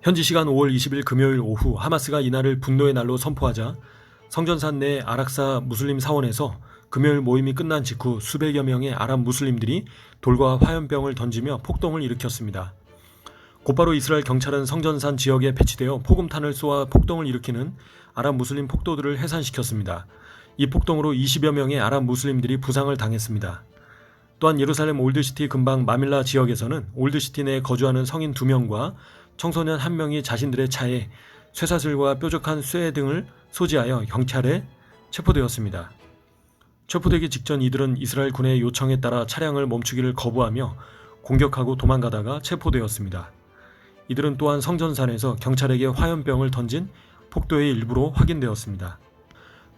현지 시간 5월 20일 금요일 오후 하마스가 이날을 분노의 날로 선포하자 성전산 내 아락사 무슬림 사원에서 금요일 모임이 끝난 직후 수백여 명의 아랍 무슬림들이 돌과 화염병을 던지며 폭동을 일으켰습니다. 곧바로 이스라엘 경찰은 성전산 지역에 배치되어 포금탄을 쏘아 폭동을 일으키는 아랍 무슬림 폭도들을 해산시켰습니다. 이 폭동으로 20여 명의 아랍 무슬림들이 부상을 당했습니다. 또한 예루살렘 올드시티 근방 마밀라 지역에서는 올드시티 내에 거주하는 성인 2명과 청소년 1명이 자신들의 차에 쇠사슬과 뾰족한 쇠 등을 소지하여 경찰에 체포되었습니다. 체포되기 직전 이들은 이스라엘 군의 요청에 따라 차량을 멈추기를 거부하며 공격하고 도망가다가 체포되었습니다. 이들은 또한 성전산에서 경찰에게 화염병을 던진 폭도의 일부로 확인되었습니다.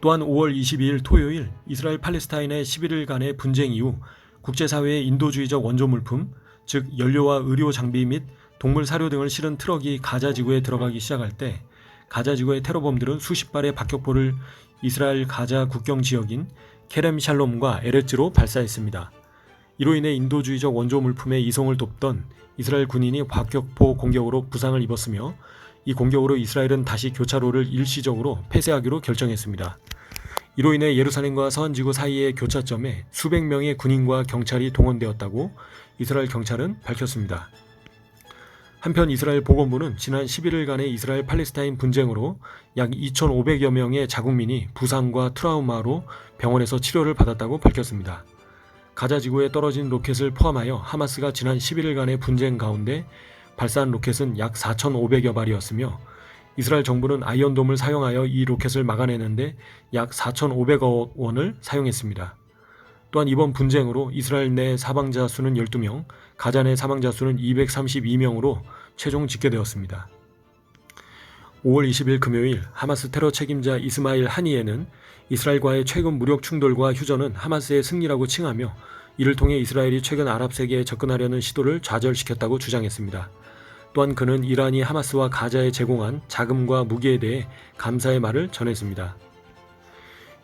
또한 5월 22일 토요일 이스라엘 팔레스타인의 11일간의 분쟁 이후 국제사회의 인도주의적 원조 물품, 즉 연료와 의료 장비 및 동물 사료 등을 실은 트럭이 가자 지구에 들어가기 시작할 때 가자 지구의 테러범들은 수십 발의 박격포를 이스라엘 가자 국경 지역인 케렘 샬롬과 에레츠로 발사했습니다. 이로 인해 인도주의적 원조 물품의 이송을 돕던 이스라엘 군인이 박격포 공격으로 부상을 입었으며 이 공격으로 이스라엘은 다시 교차로를 일시적으로 폐쇄하기로 결정했습니다. 이로 인해 예루살렘과 서안지구 사이의 교차점에 수백 명의 군인과 경찰이 동원되었다고 이스라엘 경찰은 밝혔습니다. 한편 이스라엘 보건부는 지난 11일간의 이스라엘 팔레스타인 분쟁으로 약 2,500여 명의 자국민이 부상과 트라우마로 병원에서 치료를 받았다고 밝혔습니다. 가자 지구에 떨어진 로켓을 포함하여 하마스가 지난 11일간의 분쟁 가운데 발사한 로켓은 약 4,500여 발이었으며 이스라엘 정부는 아이언돔을 사용하여 이 로켓을 막아내는데 약 4,500억 원을 사용했습니다. 또한 이번 분쟁으로 이스라엘 내 사망자 수는 12명, 가자 내 사망자 수는 232명으로 최종 집계되었습니다. 5월 20일 금요일 하마스 테러 책임자 이스마일 하니에는 이스라엘과의 최근 무력 충돌과 휴전은 하마스의 승리라고 칭하며 이를 통해 이스라엘이 최근 아랍 세계에 접근하려는 시도를 좌절시켰다고 주장했습니다. 또한 그는 이란이 하마스와 가자에 제공한 자금과 무기에 대해 감사의 말을 전했습니다.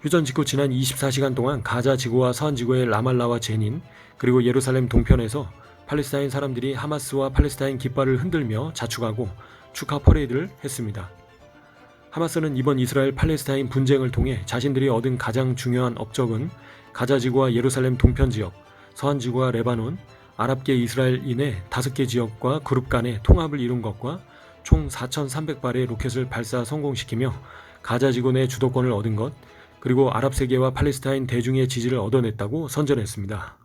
휴전 직후 지난 24시간 동안 가자 지구와 서안 지구의 라말라와 제닌 그리고 예루살렘 동편에서 팔레스타인 사람들이 하마스와 팔레스타인 깃발을 흔들며 자축하고 축하 퍼레이드를 했습니다. 하마스는 이번 이스라엘 팔레스타인 분쟁을 통해 자신들이 얻은 가장 중요한 업적은 가자 지구와 예루살렘 동편 지역, 서안 지구와 레바논, 아랍계 이스라엘인의 5개 지역과 그룹 간의 통합을 이룬 것과 총 4,300발의 로켓을 발사 성공시키며 가자 지구 내 주도권을 얻은 것, 그리고 아랍 세계와 팔레스타인 대중의 지지를 얻어냈다고 선전했습니다.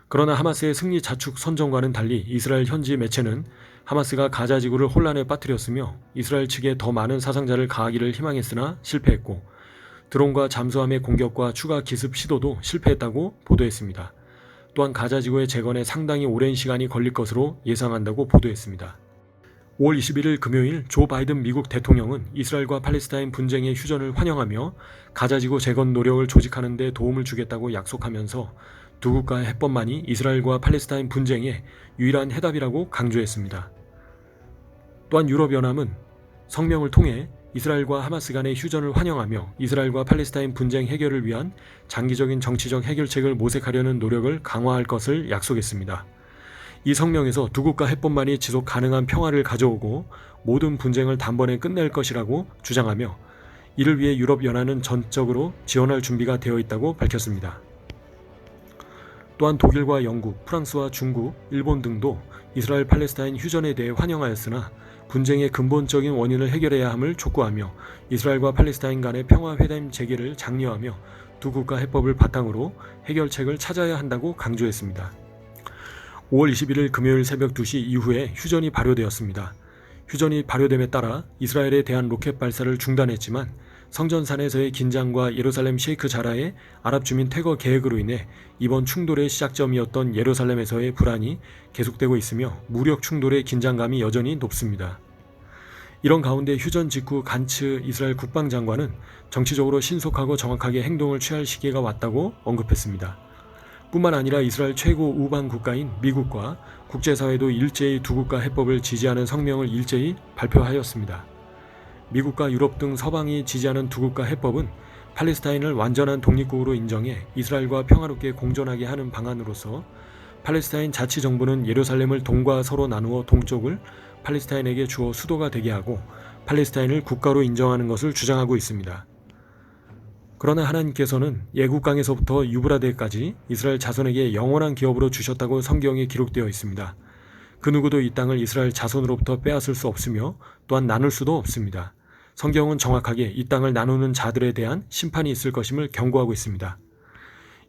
그러나 하마스의 승리 자축 선전과는 달리 이스라엘 현지 매체는 하마스가 가자 지구를 혼란에 빠뜨렸으며 이스라엘 측에 더 많은 사상자를 가하기를 희망했으나 실패했고 드론과 잠수함의 공격과 추가 기습 시도도 실패했다고 보도했습니다. 또한 가자 지구의 재건에 상당히 오랜 시간이 걸릴 것으로 예상한다고 보도했습니다. 5월 21일 금요일 조 바이든 미국 대통령은 이스라엘과 팔레스타인 분쟁의 휴전을 환영하며 가자지구 재건 노력을 조직하는 데 도움을 주겠다고 약속하면서 두 국가의 해법만이 이스라엘과 팔레스타인 분쟁의 유일한 해답이라고 강조했습니다. 또한 유럽연합은 성명을 통해 이스라엘과 하마스 간의 휴전을 환영하며 이스라엘과 팔레스타인 분쟁 해결을 위한 장기적인 정치적 해결책을 모색하려는 노력을 강화할 것을 약속했습니다. 이 성명에서 두 국가 해법만이 지속 가능한 평화를 가져오고 모든 분쟁을 단번에 끝낼 것이라고 주장하며 이를 위해 유럽연합은 전적으로 지원할 준비가 되어 있다고 밝혔습니다. 또한 독일과 영국, 프랑스와 중국, 일본 등도 이스라엘 팔레스타인 휴전에 대해 환영하였으나 분쟁의 근본적인 원인을 해결해야 함을 촉구하며 이스라엘과 팔레스타인 간의 평화회담 재개를 장려하며 두 국가 해법을 바탕으로 해결책을 찾아야 한다고 강조했습니다. 5월 21일 금요일 새벽 2시 이후에 휴전이 발효되었습니다. 휴전이 발효됨에 따라 이스라엘에 대한 로켓 발사를 중단했지만 성전산에서의 긴장과 예루살렘 셰이크 자라의 아랍 주민 퇴거 계획으로 인해 이번 충돌의 시작점이었던 예루살렘에서의 불안이 계속되고 있으며 무력 충돌의 긴장감이 여전히 높습니다. 이런 가운데 휴전 직후 간츠 이스라엘 국방장관은 정치적으로 신속하고 정확하게 행동을 취할 시기가 왔다고 언급했습니다. 뿐만 아니라 이스라엘 최고 우방 국가인 미국과 국제사회도 일제히 두 국가 해법을 지지하는 성명을 일제히 발표하였습니다. 미국과 유럽 등 서방이 지지하는 두 국가 해법은 팔레스타인을 완전한 독립국으로 인정해 이스라엘과 평화롭게 공존하게 하는 방안으로서 팔레스타인 자치정부는 예루살렘을 동과 서로 나누어 동쪽을 팔레스타인에게 주어 수도가 되게 하고 팔레스타인을 국가로 인정하는 것을 주장하고 있습니다. 그러나 하나님께서는 예국강에서부터 유브라데까지 이스라엘 자손에게 영원한 기업으로 주셨다고 성경에 기록되어 있습니다. 그 누구도 이 땅을 이스라엘 자손으로부터 빼앗을 수 없으며 또한 나눌 수도 없습니다. 성경은 정확하게 이 땅을 나누는 자들에 대한 심판이 있을 것임을 경고하고 있습니다.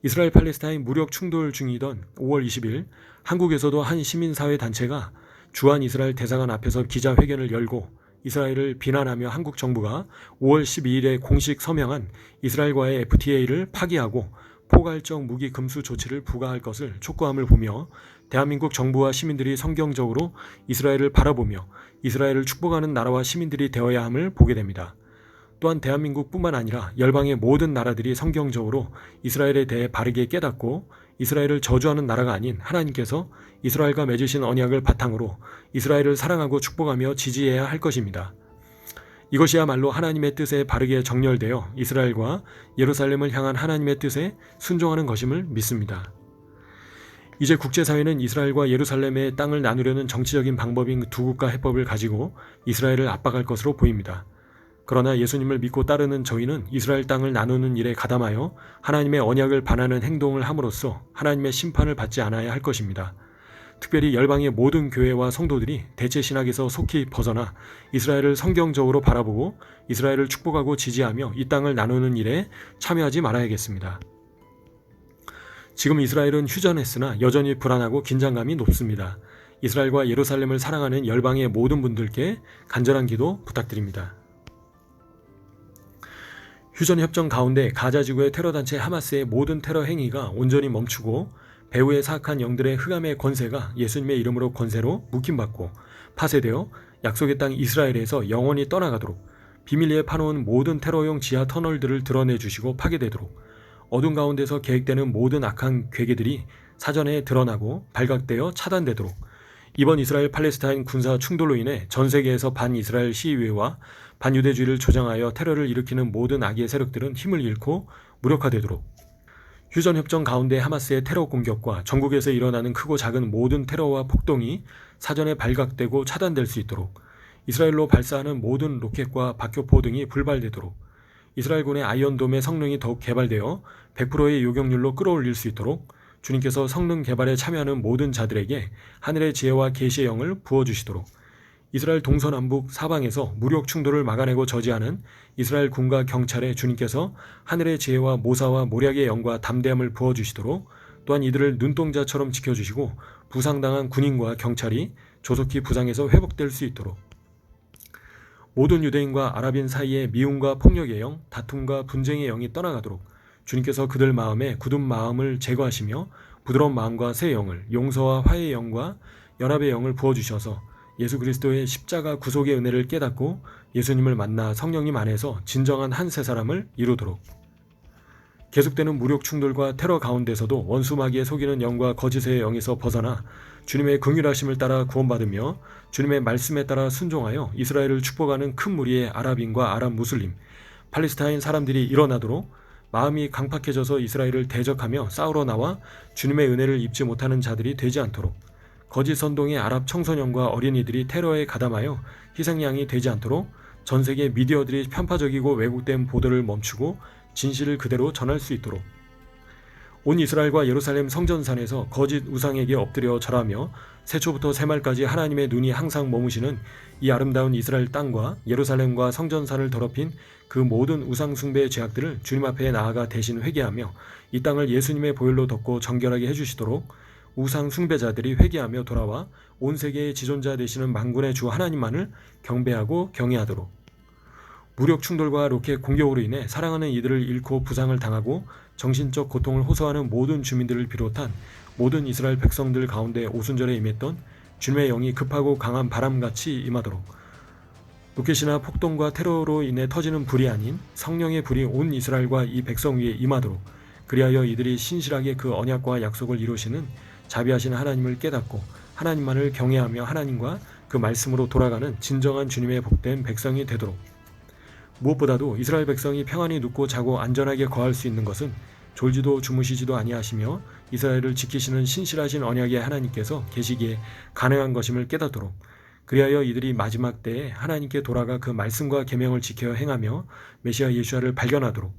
이스라엘 팔레스타인 무력 충돌 중이던 5월 20일 한국에서도 한 시민사회 단체가 주한 이스라엘 대사관 앞에서 기자회견을 열고 이스라엘을 비난하며 한국 정부가 5월 12일에 공식 서명한 이스라엘과의 FTA를 파기하고 포괄적 무기 금수 조치를 부과할 것을 촉구함을 보며 대한민국 정부와 시민들이 성경적으로 이스라엘을 바라보며 이스라엘을 축복하는 나라와 시민들이 되어야 함을 보게 됩니다. 또한 대한민국뿐만 아니라 열방의 모든 나라들이 성경적으로 이스라엘에 대해 바르게 깨닫고 이스라엘을 저주하는 나라가 아닌 하나님께서 이스라엘과 맺으신 언약을 바탕으로 이스라엘을 사랑하고 축복하며 지지해야 할 것입니다. 이것이야말로 하나님의 뜻에 바르게 정렬되어 이스라엘과 예루살렘을 향한 하나님의 뜻에 순종하는 것임을 믿습니다. 이제 국제사회는 이스라엘과 예루살렘의 땅을 나누려는 정치적인 방법인 두 국가 해법을 가지고 이스라엘을 압박할 것으로 보입니다. 그러나 예수님을 믿고 따르는 저희는 이스라엘 땅을 나누는 일에 가담하여 하나님의 언약을 반하는 행동을 함으로써 하나님의 심판을 받지 않아야 할 것입니다. 특별히 열방의 모든 교회와 성도들이 대체 신학에서 속히 벗어나 이스라엘을 성경적으로 바라보고 이스라엘을 축복하고 지지하며 이 땅을 나누는 일에 참여하지 말아야겠습니다. 지금 이스라엘은 휴전했으나 여전히 불안하고 긴장감이 높습니다. 이스라엘과 예루살렘을 사랑하는 열방의 모든 분들께 간절한 기도 부탁드립니다. 휴전 협정 가운데 가자 지구의 테러단체 하마스의 모든 테러 행위가 온전히 멈추고 배후의 사악한 영들의 흑암의 권세가 예수님의 이름으로 권세로 묵힘받고 파쇄되어 약속의 땅 이스라엘에서 영원히 떠나가도록 비밀리에 파놓은 모든 테러용 지하 터널들을 드러내주시고 파괴되도록 어둠 가운데서 계획되는 모든 악한 괴계들이 사전에 드러나고 발각되어 차단되도록 이번 이스라엘 팔레스타인 군사 충돌로 인해 전 세계에서 반이스라엘 시위와 반유대주의를 조장하여 테러를 일으키는 모든 악의 세력들은 힘을 잃고 무력화되도록 휴전협정 가운데 하마스의 테러 공격과 전국에서 일어나는 크고 작은 모든 테러와 폭동이 사전에 발각되고 차단될 수 있도록 이스라엘로 발사하는 모든 로켓과 박교포 등이 불발되도록 이스라엘군의 아이언돔의 성능이 더욱 개발되어 100%의 요격률로 끌어올릴 수 있도록 주님께서 성능 개발에 참여하는 모든 자들에게 하늘의 지혜와 계시의 영을 부어주시도록 이스라엘 동서남북 사방에서 무력 충돌을 막아내고 저지하는 이스라엘 군과 경찰에 주님께서 하늘의 지혜와 모사와 모략의 영과 담대함을 부어주시도록 또한 이들을 눈동자처럼 지켜주시고 부상당한 군인과 경찰이 조속히 부상에서 회복될 수 있도록 모든 유대인과 아랍인 사이의 미움과 폭력의 영, 다툼과 분쟁의 영이 떠나가도록 주님께서 그들 마음에 굳은 마음을 제거하시며 부드러운 마음과 새 영을 용서와 화해의 영과 연합의 영을 부어주셔서 예수 그리스도의 십자가 구속의 은혜를 깨닫고 예수님을 만나 성령님 안에서 진정한 한 새 사람을 이루도록 계속되는 무력 충돌과 테러 가운데서도 원수 마귀의 속이는 영과 거짓의 영에서 벗어나 주님의 긍휼하심을 따라 구원받으며 주님의 말씀에 따라 순종하여 이스라엘을 축복하는 큰 무리의 아랍인과 아랍 무슬림, 팔레스타인 사람들이 일어나도록 마음이 강팍해져서 이스라엘을 대적하며 싸우러 나와 주님의 은혜를 입지 못하는 자들이 되지 않도록 거짓 선동의 아랍 청소년과 어린이들이 테러에 가담하여 희생양이 되지 않도록 전 세계 미디어들이 편파적이고 왜곡된 보도를 멈추고 진실을 그대로 전할 수 있도록 온 이스라엘과 예루살렘 성전산에서 거짓 우상에게 엎드려 절하며 세초부터 새말까지 하나님의 눈이 항상 머무시는 이 아름다운 이스라엘 땅과 예루살렘과 성전산을 더럽힌 그 모든 우상 숭배의 죄악들을 주님 앞에 나아가 대신 회개하며 이 땅을 예수님의 보혈로 덮고 정결하게 해주시도록 우상 숭배자들이 회개하며 돌아와 온 세계의 지존자 되시는 만군의 주 하나님만을 경배하고 경외하도록 무력 충돌과 로켓 공격으로 인해 사랑하는 이들을 잃고 부상을 당하고 정신적 고통을 호소하는 모든 주민들을 비롯한 모든 이스라엘 백성들 가운데 오순절에 임했던 주님의 영이 급하고 강한 바람같이 임하도록 로켓이나 폭동과 테러로 인해 터지는 불이 아닌 성령의 불이 온 이스라엘과 이 백성 위에 임하도록 그리하여 이들이 신실하게 그 언약과 약속을 이루시는 자비하신 하나님을 깨닫고 하나님만을 경외하며 하나님과 그 말씀으로 돌아가는 진정한 주님의 복된 백성이 되도록 무엇보다도 이스라엘 백성이 평안히 눕고 자고 안전하게 거할 수 있는 것은 졸지도 주무시지도 아니하시며 이스라엘을 지키시는 신실하신 언약의 하나님께서 계시기에 가능한 것임을 깨닫도록 그리하여 이들이 마지막 때에 하나님께 돌아가 그 말씀과 계명을 지켜 행하며 메시아 예수야를 발견하도록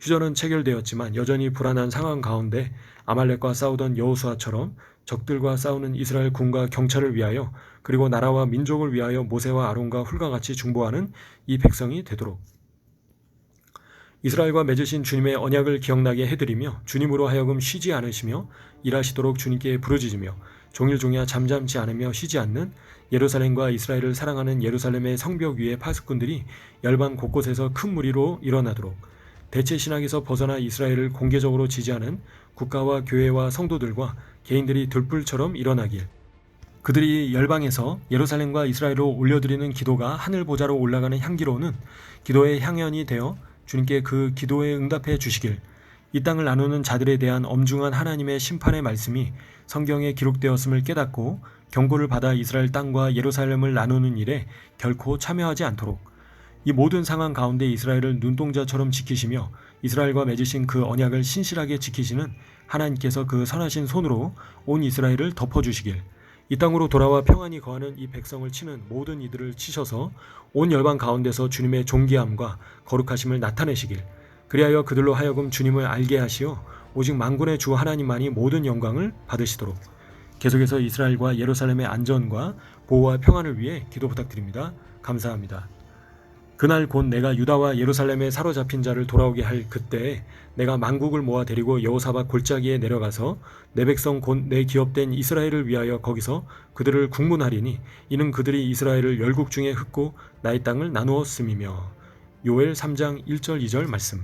휴전은 체결되었지만 여전히 불안한 상황 가운데 아말렉과 싸우던 여호수아처럼 적들과 싸우는 이스라엘 군과 경찰을 위하여 그리고 나라와 민족을 위하여 모세와 아론과 훌과 같이 중보하는 이 백성이 되도록 이스라엘과 맺으신 주님의 언약을 기억나게 해드리며 주님으로 하여금 쉬지 않으시며 일하시도록 주님께 부르짖으며 종일종야 잠잠치 않으며 쉬지 않는 예루살렘과 이스라엘을 사랑하는 예루살렘의 성벽 위에 파수꾼들이 열방 곳곳에서 큰 무리로 일어나도록 대체 신학에서 벗어나 이스라엘을 공개적으로 지지하는 국가와 교회와 성도들과 개인들이 들불처럼 일어나길 그들이 열방에서 예루살렘과 이스라엘로 올려드리는 기도가 하늘 보좌로 올라가는 향기로는 기도의 향연이 되어 주님께 그 기도에 응답해 주시길 이 땅을 나누는 자들에 대한 엄중한 하나님의 심판의 말씀이 성경에 기록되었음을 깨닫고 경고를 받아 이스라엘 땅과 예루살렘을 나누는 일에 결코 참여하지 않도록 이 모든 상황 가운데 이스라엘을 눈동자처럼 지키시며 이스라엘과 맺으신 그 언약을 신실하게 지키시는 하나님께서 그 선하신 손으로 온 이스라엘을 덮어주시길 이 땅으로 돌아와 평안히 거하는 이 백성을 치는 모든 이들을 치셔서 온 열방 가운데서 주님의 존귀함과 거룩하심을 나타내시길 그리하여 그들로 하여금 주님을 알게 하시어 오직 만군의 주 하나님만이 모든 영광을 받으시도록 계속해서 이스라엘과 예루살렘의 안전과 보호와 평안을 위해 기도 부탁드립니다. 감사합니다. 그날 곧 내가 유다와 예루살렘에 사로잡힌 자를 돌아오게 할 그때에 내가 만국을 모아 데리고 여호사밧 골짜기에 내려가서 내 백성 곧 내 기업된 이스라엘을 위하여 거기서 그들을 국문하리니 이는 그들이 이스라엘을 열국 중에 흩고 나의 땅을 나누었음이며 요엘 3장 1절 2절 말씀